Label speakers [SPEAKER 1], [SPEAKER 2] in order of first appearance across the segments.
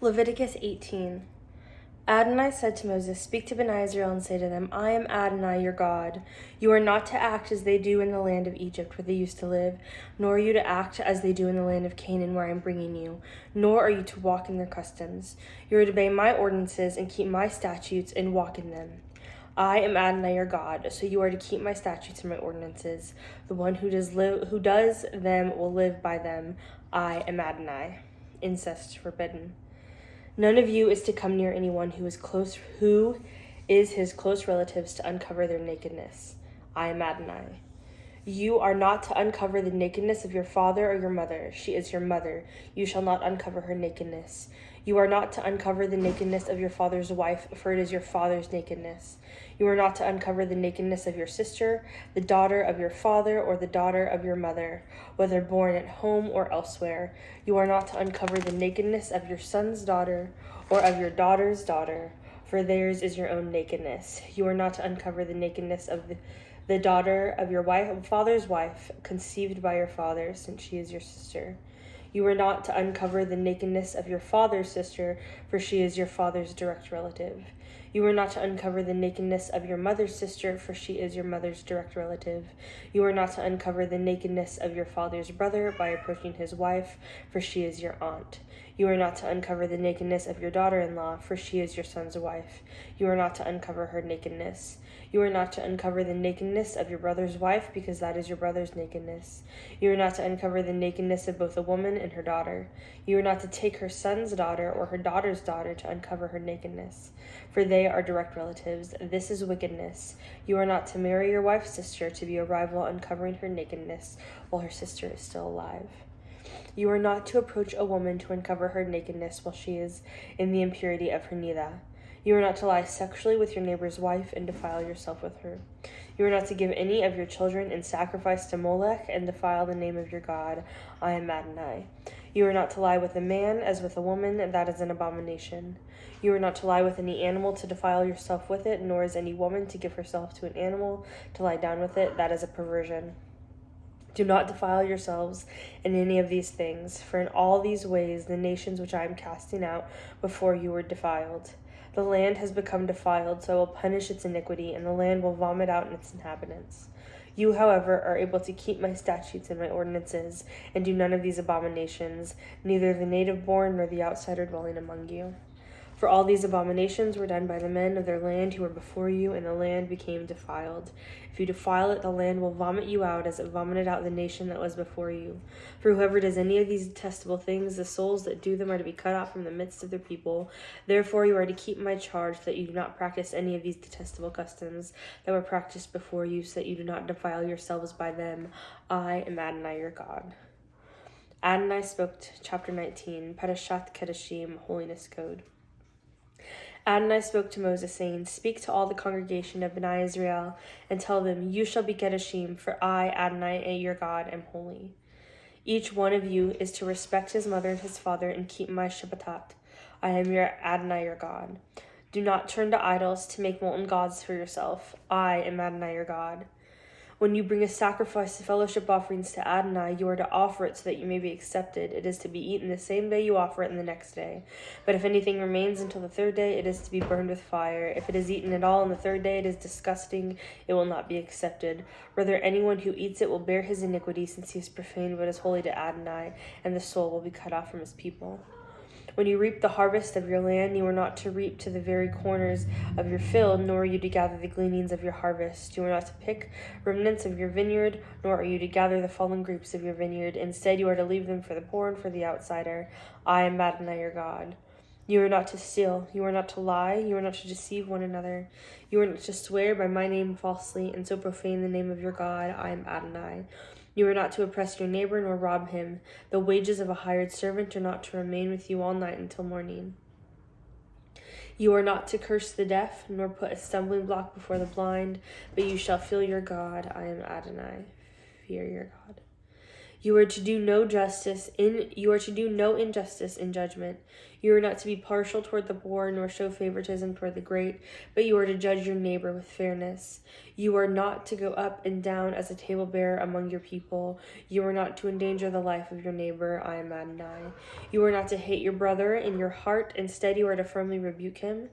[SPEAKER 1] Leviticus 18. Adonai said to Moses, "Speak to Bnei Israel and say to them, I am Adonai your God. You are not to act as they do in the land of Egypt where they used to live, nor are you to act as they do in the land of Canaan where I am bringing you, nor are you to walk in their customs. You are to obey my ordinances and keep my statutes and walk in them. I am Adonai your God, so you are to keep my statutes and my ordinances. The one who does them will live by them. I am Adonai." Incest forbidden. None of you is to come near anyone who is his close relatives to uncover their nakedness. I am Adonai. You are not to uncover the nakedness of your father or your mother. She is your mother. You shall not uncover her nakedness. You are not to uncover the nakedness of your father's wife, for it is your father's nakedness. You are not to uncover the nakedness of your sister, the daughter of your father, or the daughter of your mother, whether born at home or elsewhere. You are not to uncover the nakedness of your son's daughter, or of your daughter's daughter, for theirs is your own nakedness. You are not to uncover the nakedness of the daughter of your father's wife, conceived by your father, since she is your sister. You are not to uncover the nakedness of your father's sister, for she is your father's direct relative. You are not to uncover the nakedness of your mother's sister, for she is your mother's direct relative. You are not to uncover the nakedness of your father's brother by approaching his wife, for she is your aunt. You are not to uncover the nakedness of your daughter-in-law, for she is your son's wife. You are not to uncover her nakedness. You are not to uncover the nakedness of your brother's wife, because that is your brother's nakedness. You are not to uncover the nakedness of both a woman and her daughter. You are not to take her son's daughter or her daughter's daughter to uncover her nakedness, for they are direct relatives. This is wickedness. You are not to marry your wife's sister to be a rival, uncovering her nakedness while her sister is still alive. You are not to approach a woman to uncover her nakedness while she is in the impurity of her nida. You are not to lie sexually with your neighbor's wife and defile yourself with her. You are not to give any of your children in sacrifice to Molech and defile the name of your God. I am Adonai. You are not to lie with a man as with a woman, and that is an abomination. You are not to lie with any animal to defile yourself with it, nor is any woman to give herself to an animal to lie down with it. That is a perversion. Do not defile yourselves in any of these things, for in all these ways the nations which I am casting out before you were defiled. The land has become defiled, so I will punish its iniquity, and the land will vomit out its inhabitants. You, however, are able to keep my statutes and my ordinances, and do none of these abominations, neither the native born nor the outsider dwelling among you. For all these abominations were done by the men of their land who were before you, and the land became defiled. If you defile it, the land will vomit you out as it vomited out the nation that was before you. For whoever does any of these detestable things, the souls that do them are to be cut off from the midst of their people. Therefore you are to keep my charge, that you do not practice any of these detestable customs that were practiced before you, so that you do not defile yourselves by them. I am Adonai your God. Adonai spoke to chapter 19, Parashat Kedashim, Holiness Code. Adonai spoke to Moses, saying, "Speak to all the congregation of Bnei Israel, and tell them, you shall be Kedashim, for I, Adonai, your God, am holy. Each one of you is to respect his mother and his father, and keep my Shabbatot. I am your Adonai, your God. Do not turn to idols to make molten gods for yourself. I am Adonai, your God. When you bring a sacrifice of fellowship offerings to Adonai, you are to offer it so that you may be accepted. It is to be eaten the same day you offer it and the next day. But if anything remains until the third day, it is to be burned with fire. If it is eaten at all on the third day, it is disgusting. It will not be accepted. Rather, anyone who eats it will bear his iniquity, since he has profaned what is holy to Adonai, and the soul will be cut off from his people. When you reap the harvest of your land, you are not to reap to the very corners of your field, nor are you to gather the gleanings of your harvest. You are not to pick remnants of your vineyard, nor are you to gather the fallen grapes of your vineyard. Instead, you are to leave them for the poor and for the outsider. I am Adonai your God. You are not to steal. You are not to lie. You are not to deceive one another. You are not to swear by my name falsely, and so profane the name of your God. I am Adonai. You are not to oppress your neighbor nor rob him. The wages of a hired servant are not to remain with you all night until morning. You are not to curse the deaf, nor put a stumbling block before the blind, but you shall fear your God. I am Adonai. Fear your God. You are to do no injustice in judgment. You are not to be partial toward the poor, nor show favoritism toward the great, but you are to judge your neighbor with fairness. You are not to go up and down as a talebearer among your people. You are not to endanger the life of your neighbor. I am Adonai. You are not to hate your brother in your heart. Instead, you are to firmly rebuke him.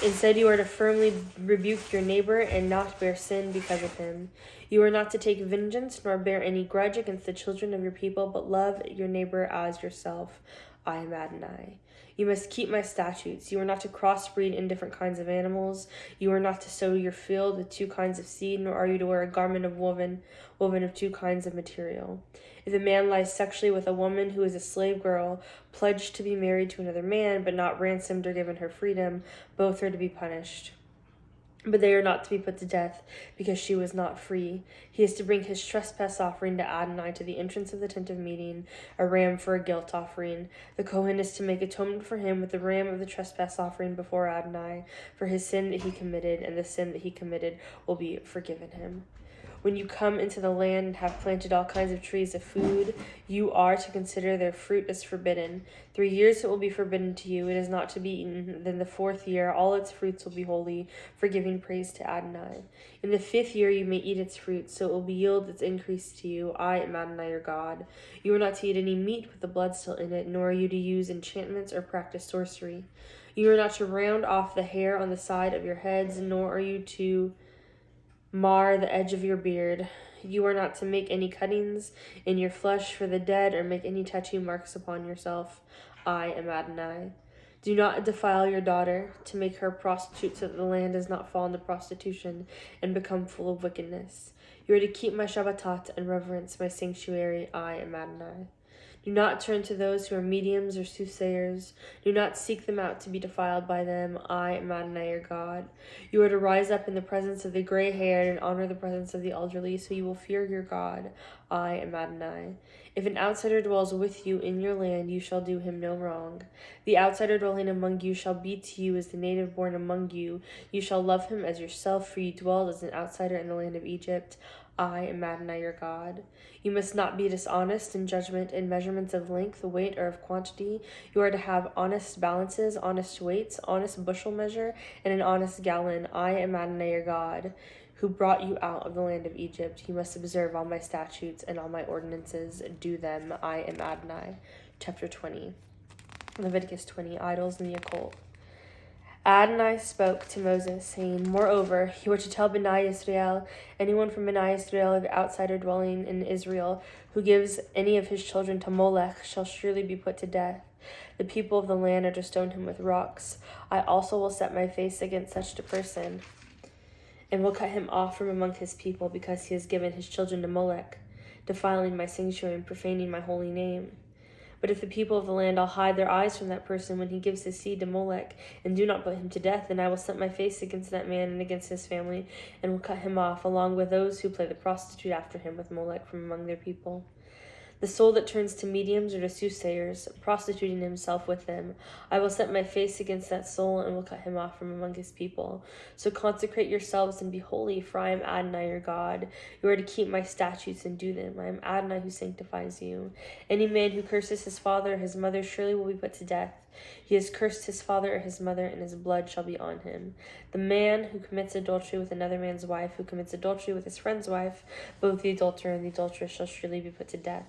[SPEAKER 1] Instead, you are to firmly rebuke your neighbor and not bear sin because of him. You are not to take vengeance nor bear any grudge against the children of your people, but love your neighbor as yourself. I am Adonai. You must keep my statutes. You are not to crossbreed in different kinds of animals. You are not to sow your field with two kinds of seed, nor are you to wear a garment of woven of two kinds of material. If a man lies sexually with a woman who is a slave girl, pledged to be married to another man, but not ransomed or given her freedom, both are to be punished. But they are not to be put to death, because she was not free. He is to bring his trespass offering to Adonai to the entrance of the tent of meeting, a ram for a guilt offering. The Kohen is to make atonement for him with the ram of the trespass offering before Adonai, for his sin that he committed, and the sin that he committed will be forgiven him. When you come into the land and have planted all kinds of trees of food, you are to consider their fruit as forbidden. 3 years it will be forbidden to you. It is not to be eaten. Then the 4th year, all its fruits will be holy, for giving praise to Adonai. In the 5th year you may eat its fruit, so it will yield its increase to you. I am Adonai your God. You are not to eat any meat with the blood still in it, nor are you to use enchantments or practice sorcery. You are not to round off the hair on the side of your heads, nor are you to mar the edge of your beard. You are not to make any cuttings in your flesh for the dead, or make any tattoo marks upon yourself. I am Adonai. Do not defile your daughter, to make her a prostitute, so that the land does not fall into prostitution and become full of wickedness. You are to keep my Shabbatot and reverence my sanctuary. I am Adonai. Do not turn to those who are mediums or soothsayers. Do not seek them out to be defiled by them. I am Adonai your God. You are to rise up in the presence of the gray-haired and honor the presence of the elderly, so you will fear your God. I am Adonai. If an outsider dwells with you in your land, you shall do him no wrong. The outsider dwelling among you shall be to you as the native born among you. You shall love him as yourself, for you dwelled as an outsider in the land of Egypt. I am Adonai your God. You must not be dishonest in judgment in measurements of length, weight, or of quantity. You are to have honest balances, honest weights, honest bushel measure, and an honest gallon. I am Adonai your God, who brought you out of the land of Egypt. You must observe all my statutes and all my ordinances. Do them. I am Adonai. Chapter 20. Leviticus 20, Idols and the Occult. Adonai spoke to Moses, saying, Moreover, you are to tell Bnei Israel, anyone from Bnei Israel or the outsider dwelling in Israel, who gives any of his children to Molech, shall surely be put to death. The people of the land are to stone him with rocks. I also will set my face against such a person, and will cut him off from among his people, because he has given his children to Molech, defiling my sanctuary and profaning my holy name. But if the people of the land all hide their eyes from that person when he gives his seed to Molech, and do not put him to death, then I will set my face against that man and against his family, and will cut him off, along with those who play the prostitute after him with Molech from among their people. The soul that turns to mediums or to soothsayers, prostituting himself with them, I will set my face against that soul and will cut him off from among his people. So consecrate yourselves and be holy, for I am Adonai your God. You are to keep my statutes and do them. I am Adonai who sanctifies you. Any man who curses his father or his mother surely will be put to death. He has cursed his father or his mother, and his blood shall be on him. The man who commits adultery with another man's wife, who commits adultery with his friend's wife, both the adulterer and the adulteress shall surely be put to death.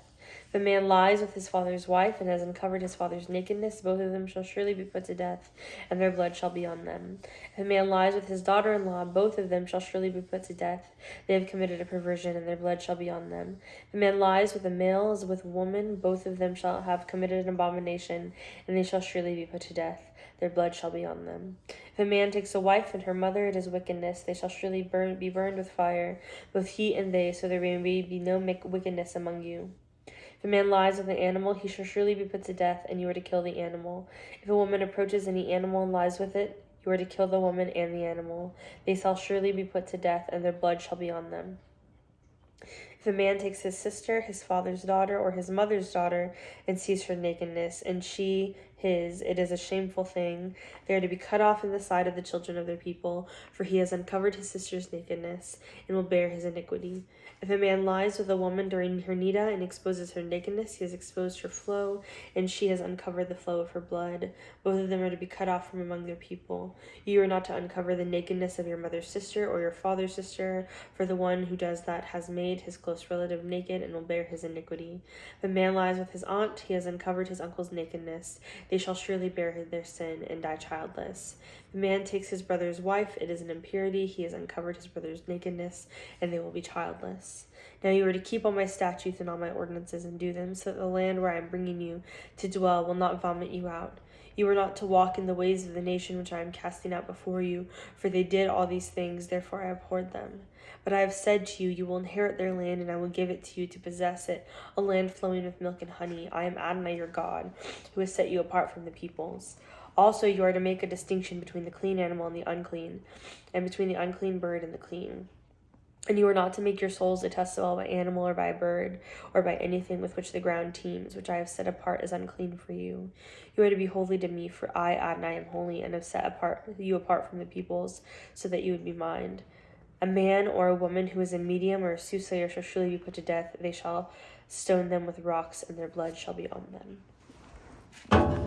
[SPEAKER 1] If a man lies with his father's wife and has uncovered his father's nakedness, both of them shall surely be put to death, and their blood shall be on them. If a man lies with his daughter-in-law, both of them shall surely be put to death. They have committed a perversion, and their blood shall be on them. If a man lies with a male as with a woman, both of them shall have committed an abomination, and they shall surely be put to death. Their blood shall be on them. If a man takes a wife and her mother, it is wickedness. They shall surely be burned with fire, both he and they, so there may be no wickedness among you. If a man lies with an animal, he shall surely be put to death, and you are to kill the animal. If a woman approaches any animal and lies with it, you are to kill the woman and the animal. They shall surely be put to death, and their blood shall be on them. If a man takes his sister, his father's daughter, or his mother's daughter, and sees her nakedness, and she his, it is a shameful thing. They are to be cut off in the sight of the children of their people, for he has uncovered his sister's nakedness, and will bear his iniquity. If a man lies with a woman during her nida and exposes her nakedness, he has exposed her flow, and she has uncovered the flow of her blood. Both of them are to be cut off from among their people. You are not to uncover the nakedness of your mother's sister or your father's sister, for the one who does that has made his close relative naked and will bear his iniquity. If a man lies with his aunt, he has uncovered his uncle's nakedness. They shall surely bear their sin and die childless. If a man takes his brother's wife, it is an impurity. He has uncovered his brother's nakedness, and they will be childless. Now you are to keep all my statutes and all my ordinances and do them, so that the land where I am bringing you to dwell will not vomit you out. You are not to walk in the ways of the nation which I am casting out before you, for they did all these things, therefore I abhorred them. But I have said to you, you will inherit their land, and I will give it to you to possess it, a land flowing with milk and honey. I am Adonai your God, who has set you apart from the peoples. Also you are to make a distinction between the clean animal and the unclean, and between the unclean bird and the clean. And you are not to make your souls detestable by animal or by a bird, or by anything with which the ground teems, which I have set apart as unclean for you. You are to be holy to me, for I, Adonai, am holy, and have set you apart from the peoples, so that you would be mine. A man or a woman who is a medium or a soothsayer shall surely be put to death. They shall stone them with rocks, and their blood shall be on them.